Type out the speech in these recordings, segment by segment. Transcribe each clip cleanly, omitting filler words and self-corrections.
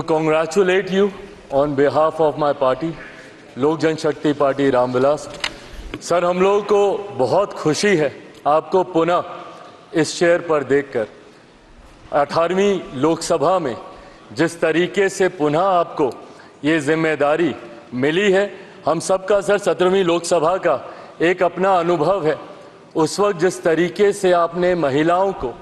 congratulate you on behalf of my party, लोक जनशक्ति party Ramvilas. Sir, हम लोगों को बहुत खुशी है आपको पुनः इस चेयर पर देखकर। 18वीं लोकसभा में जिस तरीके से पुनः आपको ये जिम्मेदारी मिली है, हम सबका सर 17वीं लोकसभा का एक अपना अनुभव है। उस वक्त जिस तरीके से आपने महिलाओं को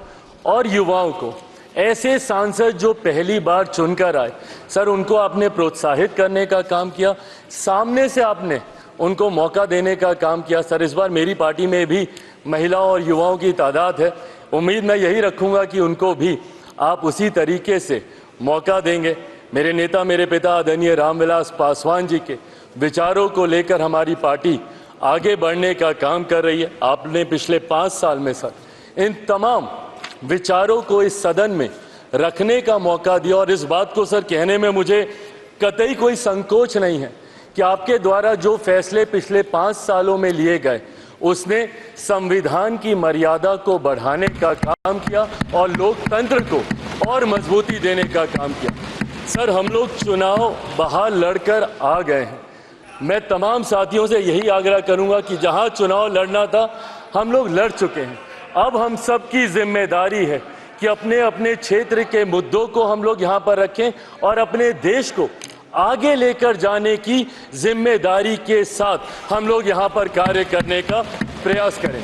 और युवाओं को, ऐसे सांसद जो पहली बार चुनकर आए, सर उनको आपने प्रोत्साहित करने का काम किया, सामने से आपने उनको मौका देने का काम किया। सर, इस बार मेरी पार्टी में भी महिलाओं और युवाओं की तादाद है। उम्मीद मैं यही रखूंगा कि उनको भी आप उसी तरीके से मौका देंगे। मेरे नेता, मेरे पिता आदरणीय रामविलास पासवान जी के विचारों को लेकर हमारी पार्टी आगे बढ़ने का काम कर रही है। आपने पिछले 5 साल में सर इन तमाम विचारों को इस सदन में रखने का मौका दिया, और इस बात को सर कहने में मुझे कतई कोई संकोच नहीं है कि आपके द्वारा जो फैसले पिछले 5 सालों में लिए गए, उसने संविधान की मर्यादा को बढ़ाने का काम किया और लोकतंत्र को और मजबूती देने का काम किया। सर, हम लोग चुनाव बाहर लड़कर आ गए हैं। मैं तमाम साथियों से यही आग्रह करूंगा कि जहां चुनाव लड़ना था हम लोग लड़ चुके हैं। अब हम सब की जिम्मेदारी है कि अपने अपने क्षेत्र के मुद्दों को हम लोग यहाँ पर रखें और अपने देश को आगे लेकर जाने की जिम्मेदारी के साथ हम लोग यहाँ पर कार्य करने का प्रयास करें।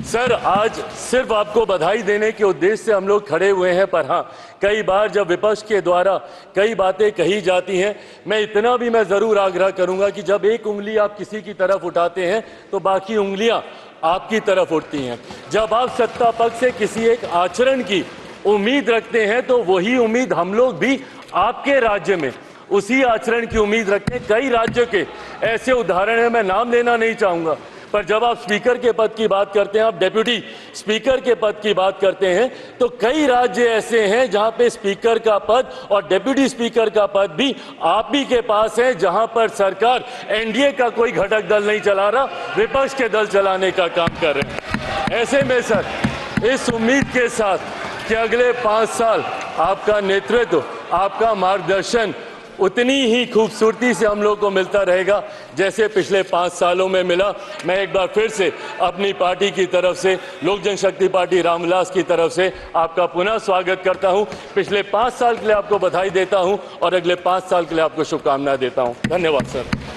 सर, आज सिर्फ आपको बधाई देने के उद्देश्य से हम लोग खड़े हुए हैं, पर हाँ, कई बार जब विपक्ष के द्वारा कई बातें कही जाती हैं, मैं इतना भी मैं ज़रूर आग्रह करूंगा कि जब एक उंगली आप किसी की तरफ उठाते हैं तो बाकी उंगलियां आपकी तरफ उठती हैं। जब आप सत्ता पक्ष से किसी एक आचरण की उम्मीद रखते हैं तो वही उम्मीद हम लोग भी आपके राज्य में उसी आचरण की उम्मीद रखते हैं। कई राज्यों के ऐसे उदाहरण हैं, मैं नाम लेना नहीं चाहूँगा, पर जब आप स्पीकर के पद की बात करते हैं, आप डेप्यूटी स्पीकर के पद की बात करते हैं, तो कई राज्य ऐसे हैं जहां पे स्पीकर का पद और डेप्यूटी स्पीकर का पद भी आप ही के पास है, जहां पर सरकार एनडीए का कोई घटक दल नहीं चला रहा, विपक्ष के दल चलाने का काम कर रहे हैं। ऐसे में सर, इस उम्मीद के साथ कि अगले 5 साल आपका नेतृत्व, आपका मार्गदर्शन उतनी ही खूबसूरती से हम लोग को मिलता रहेगा जैसे पिछले 5 सालों में मिला। मैं एक बार फिर से अपनी पार्टी की तरफ से, लोक जनशक्ति पार्टी रामविलास की तरफ से आपका पुनः स्वागत करता हूं। पिछले 5 साल के लिए आपको बधाई देता हूं और अगले 5 साल के लिए आपको शुभकामनाएं देता हूं। धन्यवाद सर।